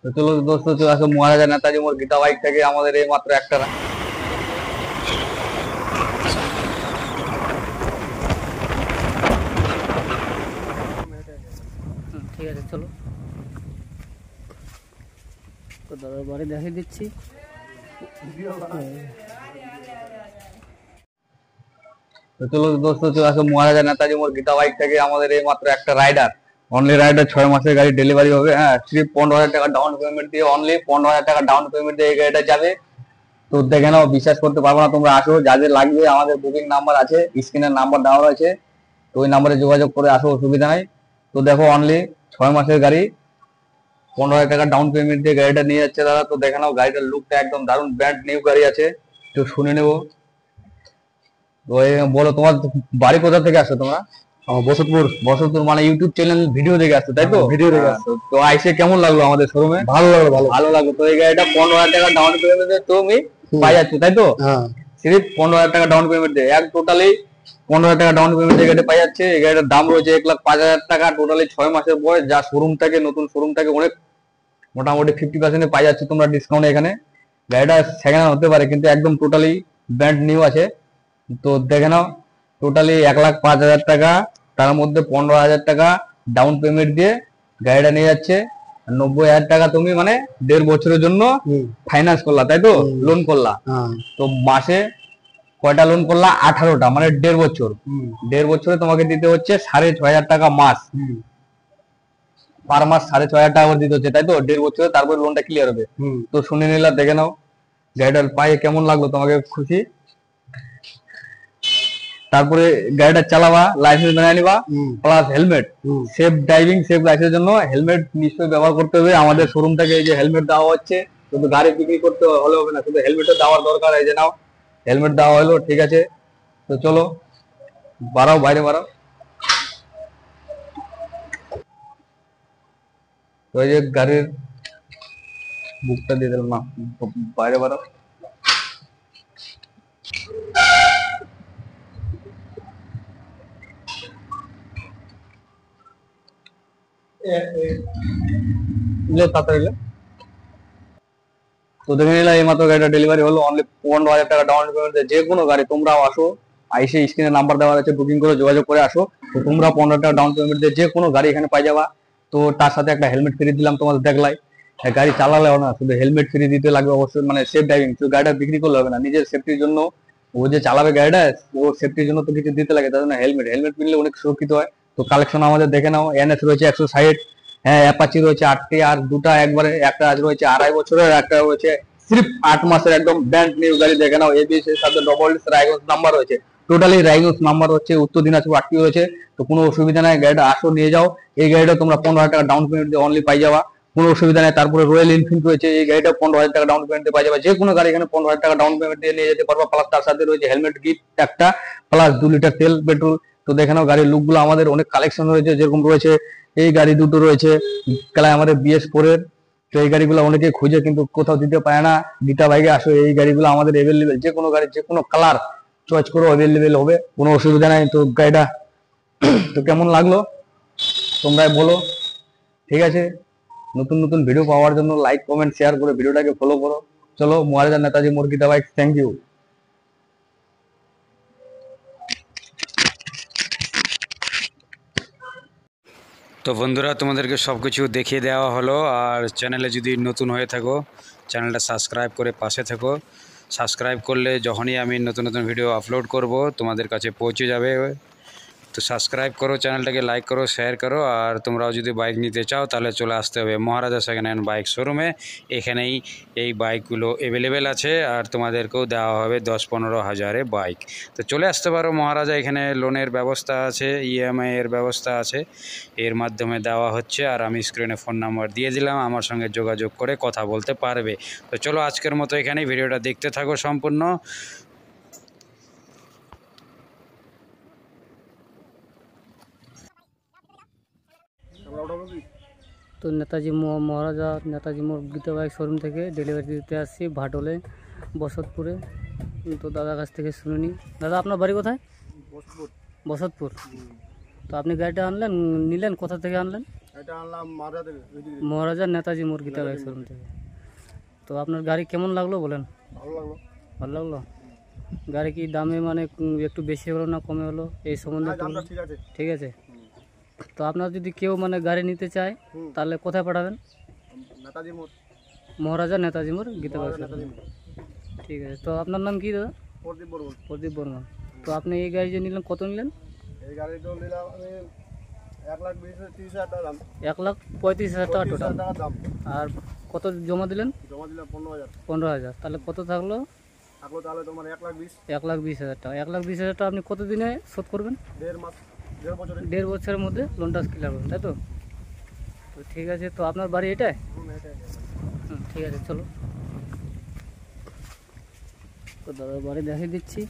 তো চলো দোস্ত, চলে আসো মহারাজা নেতাজি মোড় গীতা বাইক থেকে আমাদের এই মাত্র একটা ঠিক আছে, চলো তো দাদার বাড়ি দেখিয়ে দিচ্ছি। তো চলো দোস্ত, চলে আসো মহারাজা নেতাজি মোড় গীতা বাইক থেকে আমাদের এই মাত্র একটা রাইডার, অনলি রাইডার 6 মাসের গাড়ি ডেলিভারি হবে। হ্যাঁ, সির্ফ 15,000 টাকা ডাউন পেমেন্ট দিয়ে, অনলি 15,000 টাকা ডাউন পেমেন্ট দিয়ে এই গাড়িটা যাবে। তো দেখে নাও, বিশ্বাস করতে পারবো না, তোমরা আসো, যাদের লাগবে আমাদের বুকিং নাম্বার আছে, স্ক্রিনের নাম্বার দেওয়া রয়েছে, তো ওই নাম্বারে যোগাযোগ করে আসো, অসুবিধা নাই। তো দেখো, অনলি 6 মাসের গাড়ি, 15,000 টাকা ডাউন পেমেন্ট দিয়ে গাড়িটা নিয়ে যাচ্ছে দাদা। তো দেখে নাও, গাড়িটার লুকটা একদম দারুণ, ব্র্যান্ড নিউ গাড়ি আছে, তো শুনে নেবো। তো বলো, তোমার বাড়ি কোথা থেকে আসো তোমরা? বসতপুর। বসতপুর মানে ইউটিউব চ্যানেল ভিডিও দেখে আসছো, তাই তো? ভিডিও দেখে আসছো। তো আইসে কেমন লাগলো আমাদের শোরুমে? ভালো লাগলো, ভালো লাগলো। তো এই গাড়িটা 15,000 টাকা ডাউন পেমেন্টে তুমি পাই যাচ্ছ, তাই তো? সিরিফ 15,000 টাকা ডাউন পেমেন্ট দিয়ে, এক টোটালি 15,000 টাকা ডাউন পেমেন্ট দিয়ে গাড়ি পাই যাচ্ছে। এই গাড়িটার দাম রয়েছে 1,05,000 টাকা, টোটালি 6 মাসের বয়স, যা শোরুম থেকে, নতুন শোরুম থেকে অনেক মোটামুটি 50% পাই যাচ্ছে তোমরা ডিসকাউন্ট এখানে। গাড়িটা সেকেন্ড হ্যান্ড হতে পারে, কিন্তু একদম টোটালি ব্র্যান্ড নিউ আছে। তো দেখে নাও, টোটালি 1,05,000 টাকা, তার মধ্যে 15,000 টাকা ডাউন পেমেন্ট দিয়ে গাড়িটা নিয়ে যাচ্ছে। 90,000 টাকা তুমি মানে 1.5 বছরের জন্য ফাইন্যান্স করলা, তাই তো? লোন করলা। তো মাসে কয়টা লোন করলা? 18টা, মানে 1.5 বছর। 1.5 বছরে তোমাকে দিতে হচ্ছে 6,500 টাকা মাস, পার মাস 6,500 টাকা করে দিতে হচ্ছে, তাই তো? 1.5 বছরে তারপরে লোনটা ক্লিয়ার হবে। তো শুনে নিলা, দেখে নাও গাড়িটার পায়ে কেমন লাগলো, তোমাকে খুশি? তারপরে গাড়িটা চালাবা, লাইসেন্স বানিয়ে নিবা, plus helmet, safe driving safe লাইসেন্সের জন্য হেলমেট নিশ্চয়ই ব্যবহার করতে হবে। আমাদের শোরুম থেকে এই যে হেলমেট দেওয়া হচ্ছে, শুধু গাড়ি বিক্রি করতে হলে হবে না, শুধু হেলমেটও দেওয়ার দরকার। এই যে নাও, হেলমেট দেওয়া হলো, ঠিক আছে। তো চলো, বাড়াও, বাইরে বাড়াও। তো এই যে গাড়ির বুকটা দিয়ে দিলাম না, বাইরে বাড়াও। তাড়াতাড়ি। তো দেখে নিলাম, এই মাত্র গাড়িটা ডেলিভারি হলো, অনলি 15,000 টাকা ডাউন পেমেন্ট। যে কোনো গাড়ি তোমরাও আসো, আইসে স্ক্রিনে নাম্বার দেওয়া আছে, বুকিং করে যোগাযোগ করে আসো। তো তোমরা 15 টাকা ডাউন পেমেন্ট দিয়ে যে কোনো গাড়ি এখানে পাই যাবা। তো তার সাথে একটা হেলমেট ফ্রি দিলাম তোমাদের, দেখলাই। গাড়ি চালালেও না, শুধু হেলমেট ফ্রি দিতে লাগবে অবশ্যই, মানে সেফ ড্রাইভিং। তো গাড়িটা বিক্রি করলে হবে না, নিজের সেফটির জন্য, ও যে চালাবে গাড়িটা, ওর সেফটির জন্য তো কিছু দিতে লাগে, তার জন্য হেলমেট হেলমেট কিনলে অনেক সুরক্ষিত হয়। তো কালেকশন আমাদের দেখে নাও, এনএস রয়েছে 160, হ্যাঁ অ্যাপাচি রয়েছে 8টি, আর দুটা একবারে, একটা আজ রয়েছে 2.5 বছরের, একটা রয়েছে সির্ফ 8 মাসের, একদম ব্র্যান্ড নিউ গাড়ি। দেখে নাও, এবিএস এর সাথে ডবল রাইগন্স নাম্বার রয়েছে, টোটালি রাইগন্স নাম্বার হচ্ছে, উত্তর দিনাজপুর 8টি রয়েছে। তো কোনো অসুবিধা নাই, গাড়িটা আসো, নিয়ে যাও। এই গাড়িটা তোমরা 15,000 টাকা ডাউন পেমেন্ট দিয়ে অনলি পাই যাওয়া, কোনো অসুবিধা নেই। তারপরে রয়্যাল এনফিল্ড রয়েছে, এই গাড়িটা 15,000 টাকা ডাউন পেমেন্ট দিয়ে পাই যাবে। যে কোনো গাড়ি এখানে 15,000 টাকা ডাউন পেমেন্ট দিয়ে নিয়ে যেতে পারবা, প্লাস তার সাথে রয়েছে হেলমেট গিফট একটা, প্লাস 2 লিটার তেল পেট্রোল। তো দেখে নাও, গাড়ির লুকগুলো আমাদের অনেক কালেকশন রয়েছে, যেরকম রয়েছে এই গাড়ি দুটো রয়েছে কালায় আমাদের BS4 এর। তো এই গাড়িগুলো অনেকে খুঁজে কিন্তু কোথাও দিতে পারে না, গীতা বাইকে আসো, এই গাড়িগুলো আমাদের অ্যাভেলেবেল, যে কোনো গাড়ি যে কোনো কালার চয়েস করো, অ্যাভেলেবেল হবে, কোনো অসুবিধা নাই। তো গাড়িটা তো কেমন লাগলো তোমরাই বলো, ঠিক আছে? নতুন নতুন ভিডিও পাওয়ার জন্য লাইক কমেন্ট শেয়ার করে ভিডিওটাকে ফলো করো। চলো, মহারাজা নেতাজি মোড় গীতা বাইক, থ্যাংক ইউ। তো বন্ধুরা, তোমাদেরকে সব কিছু দেখিয়ে দেওয়া হলো। আর চ্যানেলে যদি নতুন হয়ে থাকো, চ্যানেলটা সাবস্ক্রাইব করে পাশে থাকো। সাবস্ক্রাইব করলে যখনই আমি নতুন নতুন ভিডিও আপলোড করব, তোমাদের কাছে পৌঁছে যাবে। তো সাবস্ক্রাইব করো, চ্যানেলটাকে লাইক করো, শেয়ার করো। আর তোমরাও যদি বাইক নিতে চাও, তাহলে চলে আসতে হবে মহারাজা সেকেন্ড হ্যান্ড বাইক শোরুমে। এখানেই এই বাইকগুলো অ্যাভেলেবেল আছে, আর তোমাদেরকেও দেওয়া হবে 10-15 হাজারে বাইক। তো চলে আসতে পারো মহারাজা, এখানে লোনের ব্যবস্থা আছে, EMI এর ব্যবস্থা আছে, এর মাধ্যমে দেওয়া হচ্ছে। আর আমি স্ক্রিনে ফোন নাম্বার দিয়ে দিলাম, আমার সঙ্গে যোগাযোগ করে কথা বলতে পারবে। তো চলো, আজকের মতো এখানেই, ভিডিওটা দেখতে থাকো সম্পূর্ণ। তো মহারাজা নেতাজি মোড় গীতা বাইক শোরুম থেকে ডেলিভারি দিতে আসছি ভাটলে, বসতপুরে। তো দাদার কাছ থেকে শুনে নিই। দাদা, আপনার বাড়ি কোথায়? বসতপুর। তো আপনি গাড়িটা নিলেন কোথা থেকে আনলেন? এটা আনলাম মারা থেকে মহারাজা নেতাজি মোড় গীতা বাইক শোরুম থেকে। তো আপনার গাড়ি কেমন লাগলো বলেন? ভালো লাগলো। ভালো লাগলো। গাড়ি কি দামে মানে একটু বেশি হলো না কমে হলো এই সম্বন্ধে একটু দামটা ঠিক আছে। ঠিক আছে। তো আপনার যদি কেউ মানে গাড়ি নিতে চায় তাহলে কোথায় পাঠাবেন? নেতাজি মোড়, মহারাজা নেতাজি মোড় গীতা বাইক শোরুম। নেতাজি মোড়। ঠিক আছে। তো আপনার নাম কি দাদা? প্রদীপ বর্মন। প্রদীপ বর্মন। তো আপনি এই গাড়ি যে নিলেন কত নিলেন? এই গাড়িটা নিলাম আমি 1,20,30,000 টাকা দাম। 1,35,000 টাকা টোটাল। 30,000 টাকা দাম। আর কত জমা দিলেন? জমা দিলাম 15,000। 15,000। তাহলে কত থাকলো? থাকলো তাহলে তোমার 1,20,000। 1,20,000 টাকা। 1,20,000 টাকা আপনি কত দিনে শোধ করবেন? 1.5 মাস, 1.5 বছরে। 1.5 বছরের মধ্যে লোনটা ক্লিয়ার করবেন, তাই তো? তো ঠিক আছে। তো আপনার বাড়ি এটাই? এটাই। ঠিক আছে, চলো। তো দাদার বাড়ি দেখিয়ে দিচ্ছি।